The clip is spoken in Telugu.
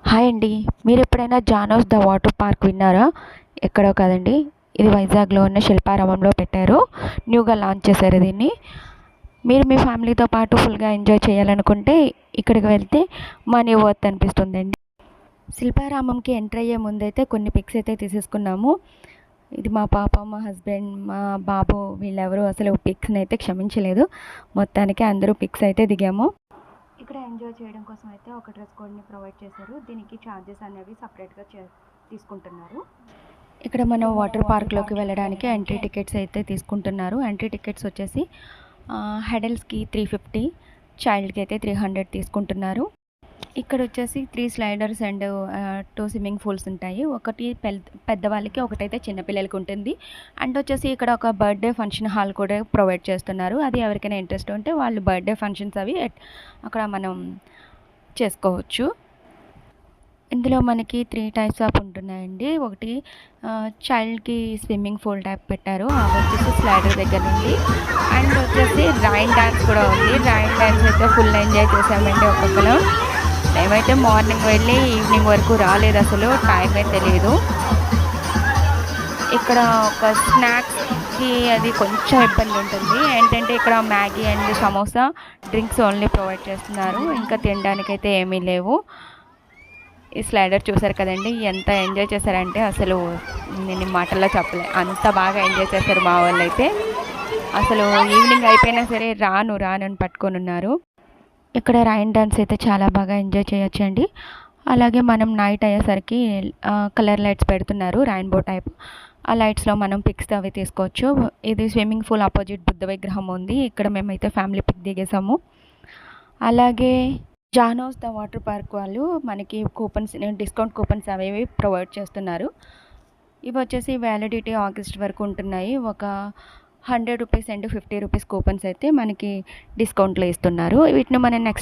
హాయ్ అండి. మీరు ఎప్పుడైనా జానోస్ ద వాటర్ పార్క్ విన్నారా? ఎక్కడో కాదండి, ఇది వైజాగ్లో ఉన్న శిల్పారామంలో పెట్టారు. న్యూగా లాంచ్ చేశారు దీన్ని. మీరు మీ ఫ్యామిలీతో పాటు ఫుల్గా ఎంజాయ్ చేయాలనుకుంటే ఇక్కడికి వెళ్తే మనీ వర్త్ అనిపిస్తుందండి. శిల్పారామంకి ఎంటర్ అయ్యే ముందైతే కొన్ని పిక్స్ అయితే తీసేసుకున్నాము. ఇది మా పాప, మా హస్బెండ్, మా బాబు వీళ్ళెవరూ అసలు పిక్స్ని అయితే క్షమించలేదు. మొత్తానికి అందరూ పిక్స్ అయితే దిగాము. ఇక్కడ ఎంజాయ్ చేయడం కోసం అయితే ఒక డ్రెస్ కోడ్ని ప్రొవైడ్ చేశారు. దీనికి ఛార్జెస్ అనేవి సపరేట్గా తీసుకుంటున్నారు. ఇక్కడ మనం వాటర్ పార్క్లోకి వెళ్ళడానికి ఎంట్రీ టికెట్స్ అయితే తీసుకుంటున్నారు. ఎంట్రీ టికెట్స్ వచ్చేసి హెడల్స్కి 350, చైల్డ్కి అయితే 300 తీసుకుంటున్నారు. ఇక్కడ వచ్చేసి 3 స్లైడర్స్ అండ్ 2 స్విమ్మింగ్ పూల్స్ ఉంటాయి. ఒకటి పెద్దవాళ్ళకి, ఒకటైతే చిన్నపిల్లలకి ఉంటుంది. అండ్ వచ్చేసి ఇక్కడ ఒక బర్త్డే ఫంక్షన్ హాల్ కూడా ప్రొవైడ్ చేస్తున్నారు. అది ఎవరికైనా ఇంట్రెస్ట్ ఉంటే వాళ్ళు బర్త్డే ఫంక్షన్స్ అవి అక్కడ మనం చేసుకోవచ్చు. ఇందులో మనకి 3 టైప్స్ ఆఫ్ ఉంటున్నాయండి. ఒకటి చైల్డ్కి స్విమ్మింగ్ పూల్ టైప్ పెట్టారు, అవి వచ్చేసి స్లైడర్ దగ్గర నుండి. అండ్ వచ్చేసి రైన్ డ్యాన్స్ కూడా ఉంది. రైన్ డ్యాన్స్ అయితే ఫుల్ ఎంజాయ్ చేసామండి ఒక్కొక్కరు. మేమైతే మార్నింగ్ వెళ్ళి ఈవినింగ్ వరకు రాలేదు, అసలు టైమే తెలియదు. ఇక్కడ ఒక స్నాక్స్కి అది కొంచెం ఇబ్బంది ఉంటుంది. ఏంటంటే ఇక్కడ Maggi and samosa, drinks only provide చేస్తున్నారు. ఇంకా తినడానికైతే ఏమీ లేవు. ఈ స్లైడర్ చూసారు కదండి, ఎంత ఎంజాయ్ చేశారంటే అసలు నేను మాటల్లో చెప్పలే, అంత బాగా ఎంజాయ్ చేశారు మా వాళ్ళు అయితే. అసలు ఈవినింగ్ అయిపోయినా సరే రాను అని పట్టుకొని ఉన్నారు. ఇక్కడ రైన్ డాన్స్ అయితే చాలా బాగా ఎంజాయ్ చేయొచ్చండి. అలాగే మనం నైట్ అయ్యేసరికి కలర్ లైట్స్ పెడుతున్నారు, రెయిన్బో టైప్. ఆ లైట్స్లో మనం పిక్స్ అవి తీసుకోవచ్చు. ఇది స్విమ్మింగ్ పూల్ ఆపోజిట్ బుద్ధ విగ్రహం ఉంది. ఇక్కడ మేమైతే ఫ్యామిలీ పిక్ దిగేసాము. అలాగే జానోస్ ద వాటర్ పార్క్ వాళ్ళు మనకి కూపన్స్, డిస్కౌంట్ కూపన్స్ అవి ప్రొవైడ్ చేస్తున్నారు. ఇవి వచ్చేసి వ్యాలిడిటీ ఆగస్ట్ వరకు ఉంటున్నాయి. ఒక 100 రూపీస్ అండ్ 50 రూపీస్ కూపన్స్ అయితే మనకి డిస్కౌంట్లో ఇస్తున్నారు. వీటిని మనం నెక్స్ట్